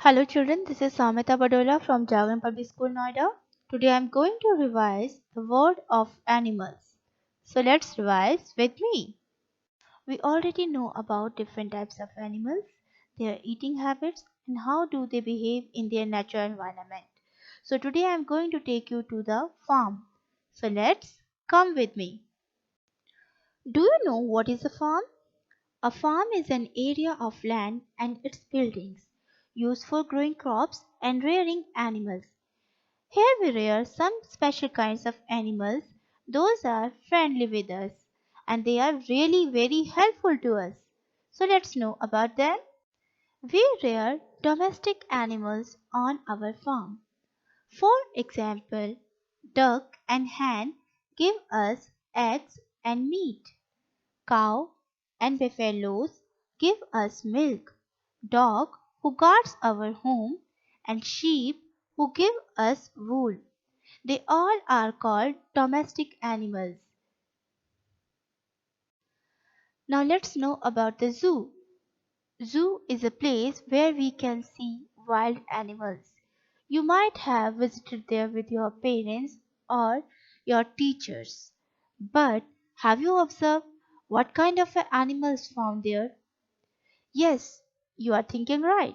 Hello children, this is Samita Badola from Jagan Public School, Noida. Today I am going to revise the word of animals. So let's revise with me. We already know about different types of animals, their eating habits and how do they behave in their natural environment. So today I am going to take you to the farm. So let's come with me. Do you know what is a farm? A farm is an area of land and its buildings used for growing crops and rearing animals. Here we rear some special kinds of animals. Those are friendly with us and they are really very helpful to us. So let's know about them. We rear domestic animals on our farm. For example, duck and hen give us eggs and meat. Cow and buffaloes give us milk. Dog who guards our home and sheep who give us wool. They all are called domestic animals. Now let's know about the zoo. Zoo is a place where we can see wild animals. You might have visited there with your parents or your teachers. But have you observed what kind of animals found there? Yes, you are thinking right.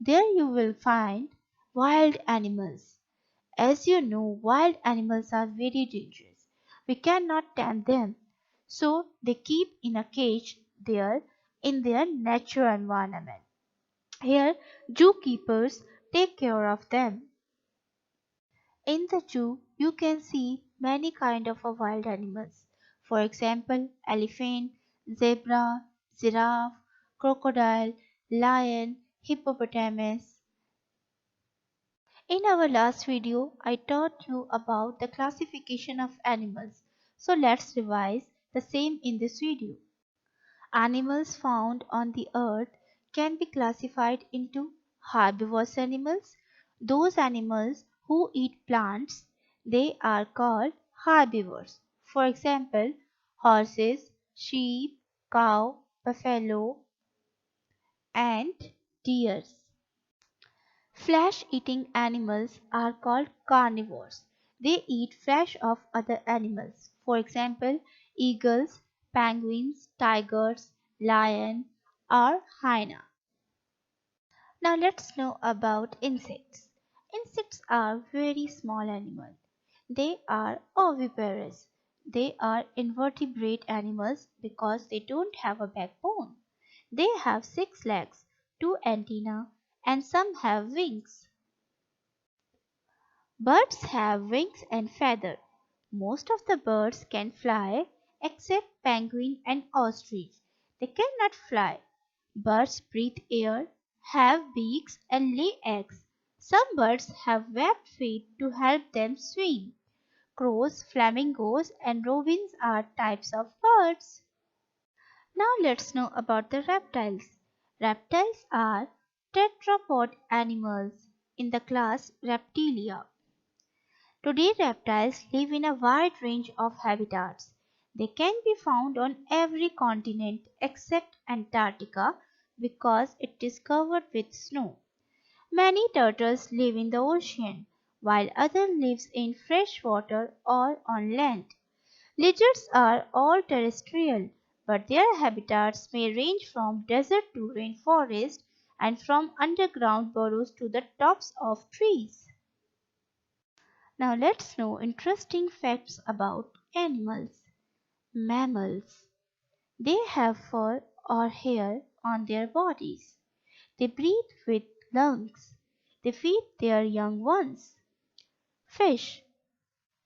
There you will find wild animals. As you know, wild animals are very dangerous. We cannot tame them. So they keep in a cage there in their natural environment. Here, zookeepers take care of them. In the zoo, you can see many kind of wild animals. For example, elephant, zebra, giraffe, crocodile, lion, hippopotamus. In our last video, I taught you about the classification of animals. So let's revise the same in this video. Animals found on the earth can be classified into herbivorous animals. Those animals who eat plants, they are called herbivores. For example, horses, sheep, cow, buffalo, and deers. Flesh-eating animals are called carnivores. They eat flesh of other animals. For example, eagles, penguins, tigers, lion, or hyena. Now let's know about insects. Insects are very small animals. They are oviparous. They are invertebrate animals because they don't have a backbone. They have 6 legs, 2 antennae, and some have wings. Birds have wings and feathers. Most of the birds can fly except penguin and ostrich. They cannot fly. Birds breathe air, have beaks and lay eggs. Some birds have webbed feet to help them swim. Crows, flamingos and robins are types of birds. Now let's know about the reptiles. Reptiles are tetrapod animals in the class Reptilia. Today reptiles live in a wide range of habitats. They can be found on every continent except Antarctica because it is covered with snow. Many turtles live in the ocean, while others live in fresh water or on land. Lizards are all terrestrial, but their habitats may range from desert to rainforest and from underground burrows to the tops of trees. Now let's know interesting facts about animals. Mammals. They have fur or hair on their bodies. They breathe with lungs. They feed their young ones. Fish.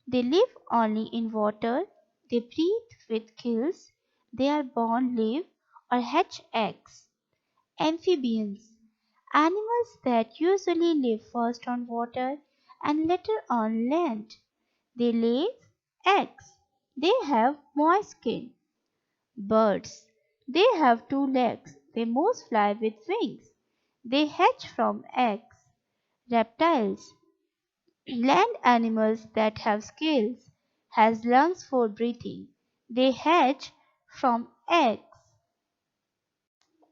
They live only in water. They breathe with gills. They are born, live, or hatch eggs. Amphibians. Animals that usually live first on water and later on land. They lay eggs. They have moist skin. Birds. They have 2 legs. They most fly with wings. They hatch from eggs. Reptiles. Land animals that have scales has lungs for breathing. They hatch from eggs.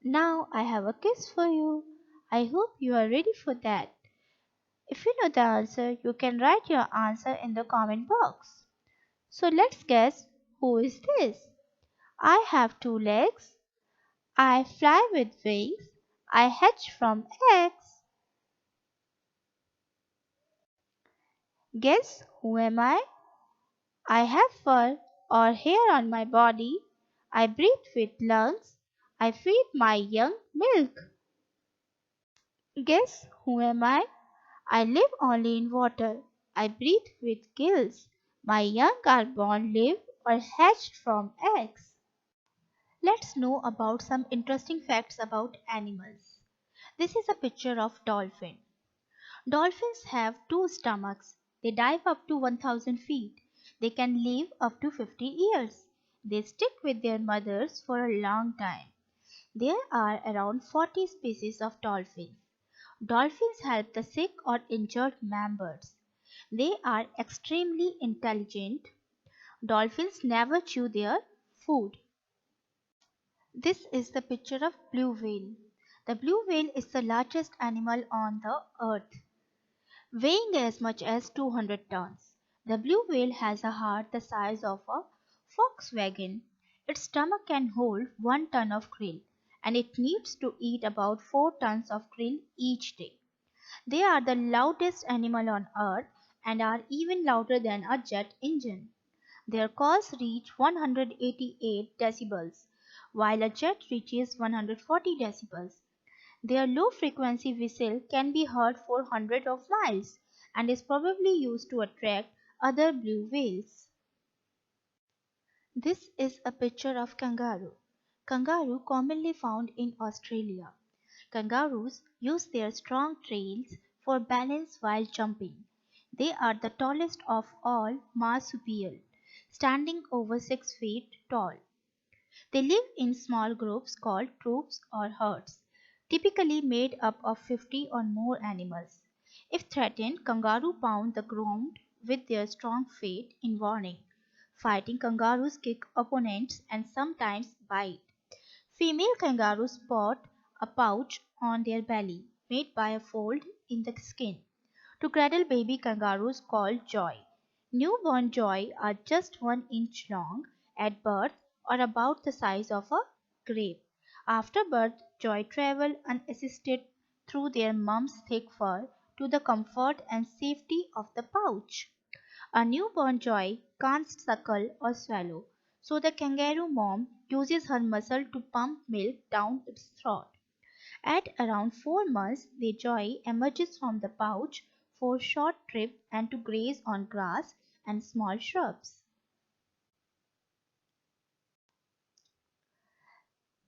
Now I have a quiz for you. I hope you are ready for that. If you know the answer, you can write your answer in the comment box. So let's guess, who is this? I have two legs. I fly with wings. I hatch from eggs. Guess who am I? I have fur or hair on my body. I breathe with lungs. I feed my young milk. Guess who am I? I live only in water. I breathe with gills. My young are born, live, or hatched from eggs. Let's know about some interesting facts about animals. This is a picture of dolphin. Dolphins have two stomachs. They dive up to 1000 feet. They can live up to 50 years. They stick with their mothers for a long time. There are around 40 species of dolphins. Dolphins help the sick or injured members. They are extremely intelligent. Dolphins never chew their food. This is the picture of blue whale. The blue whale is the largest animal on the earth, weighing as much as 200 tons. The blue whale has a heart the size of a Volkswagen. Its stomach can hold 1 ton of krill, and it needs to eat about 4 tons of krill each day. They are the loudest animal on earth and are even louder than a jet engine. Their calls reach 188 decibels, while a jet reaches 140 decibels. Their low-frequency whistle can be heard for hundreds of miles and is probably used to attract other blue whales. This is a picture of kangaroo. Kangaroo commonly found in Australia. Kangaroos use their strong tails for balance while jumping. They are the tallest of all marsupial, standing over 6 feet tall. They live in small groups called troops or herds, typically made up of 50 or more animals. If threatened, kangaroo pound the ground with their strong feet in warning. Fighting kangaroos kick opponents and sometimes bite. Female kangaroos sport a pouch on their belly, made by a fold in the skin, to cradle baby kangaroos called joy. Newborn joy are just 1 inch long at birth or about the size of a grape. After birth, joy travel unassisted through their mom's thick fur to the comfort and safety of the pouch. A newborn joy can't suckle or swallow, so the kangaroo mom uses her muscle to pump milk down its throat. At around 4 months, the joy emerges from the pouch for short trips and to graze on grass and small shrubs.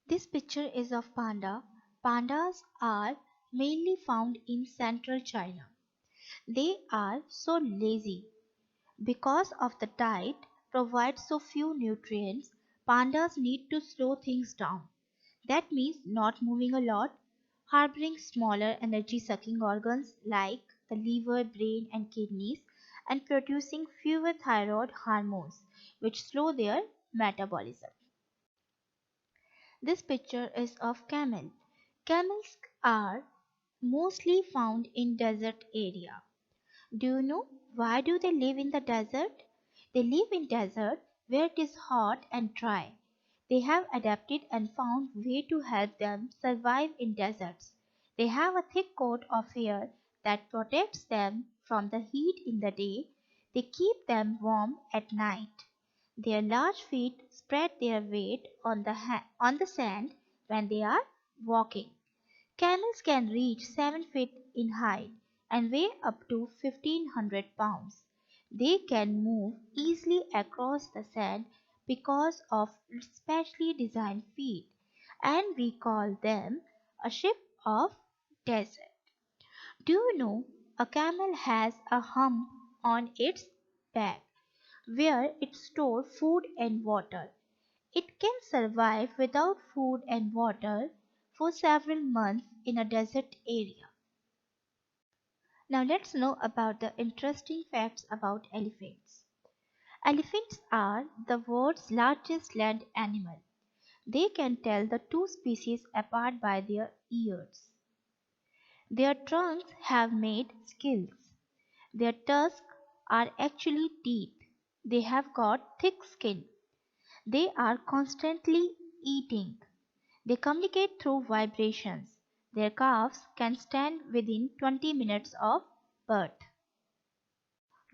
This picture is of panda. Pandas are mainly found in central China. They are so lazy. Because of the diet provides so few nutrients, pandas need to slow things down. That means not moving a lot, harboring smaller energy sucking organs like the liver, brain, and kidneys, and producing fewer thyroid hormones, which slow their metabolism. This picture is of camel. Camels are mostly found in desert area. Do you know why do they live in the desert? They live in desert where it is hot and dry. They have adapted and found way to help them survive in deserts. They have a thick coat of hair that protects them from the heat in the day. They keep them warm at night. Their large feet spread their weight on on the sand when they are walking. Camels can reach 7 feet in height and weigh up to 1500 pounds. They can move easily across the sand because of specially designed feet, and we call them a sheep of desert. Do you know a camel has a hump on its back where it stores food and water? It can survive without food and water for several months in a desert area. Now let's know about the interesting facts about elephants. Elephants are the world's largest land animal. They can tell the two species apart by their ears. Their trunks have made skills. Their tusks are actually teeth. They have got thick skin. They are constantly eating. They communicate through vibrations. Their calves can stand within 20 minutes of birth.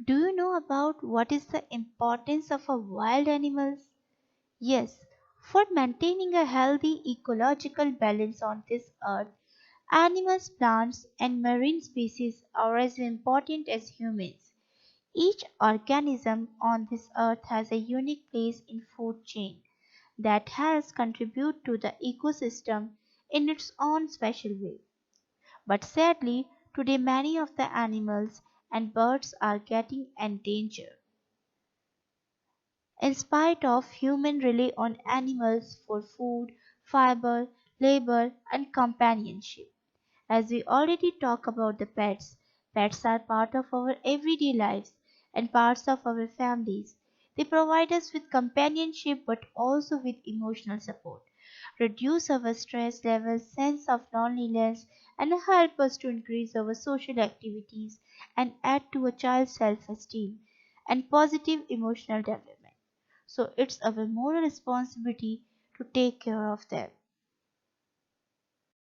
Do you know about what is the importance of a wild animals? Yes, for maintaining a healthy ecological balance on this earth, animals, plants, and marine species are as important as humans. Each organism on this earth has a unique place in food chain that helps contribute to the ecosystem in its own special way. But sadly, today many of the animals and birds are getting endangered. In spite of human rely on animals for food, fiber, labor, and companionship. As we already talked about the pets, pets are part of our everyday lives and parts of our families. They provide us with companionship but also with emotional support, reduce our stress levels, sense of loneliness, and help us to increase our social activities and add to a child's self-esteem and positive emotional development. So it's our moral responsibility to take care of them.